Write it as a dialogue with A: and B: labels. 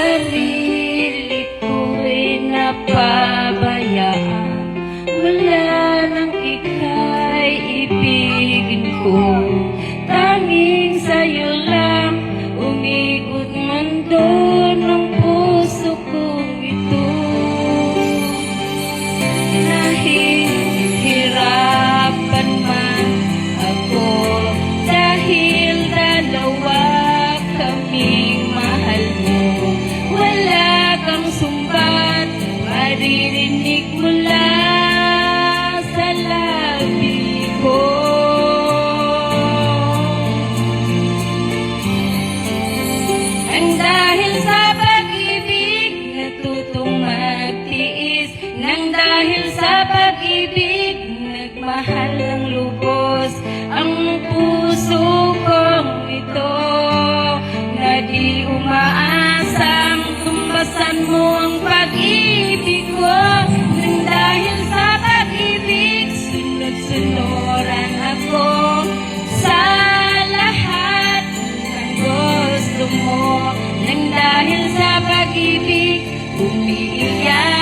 A: sarili ko'y napabayaan. Wala nang ika'y ibigin ko, tanging sa'yo lang umikot mundo ng puso kong ito. Nahihirapan man ako dahil dalawa kaming mahal mo. Wala kang sumbat, maririnig mula sa labi ko. Nang dahil sa pag-ibig, natutong magtiis. Nang dahil sa pag-ibig, nagmahal ng lubos ang puso kong ito, na di umaasang tumbasan mo ang pag-ibig ko. Nang dahil sa pag-ibig, sunod-sunuran ako sa lahat ng gusto mo. Nang dahil sa pag-ibig, umiiyak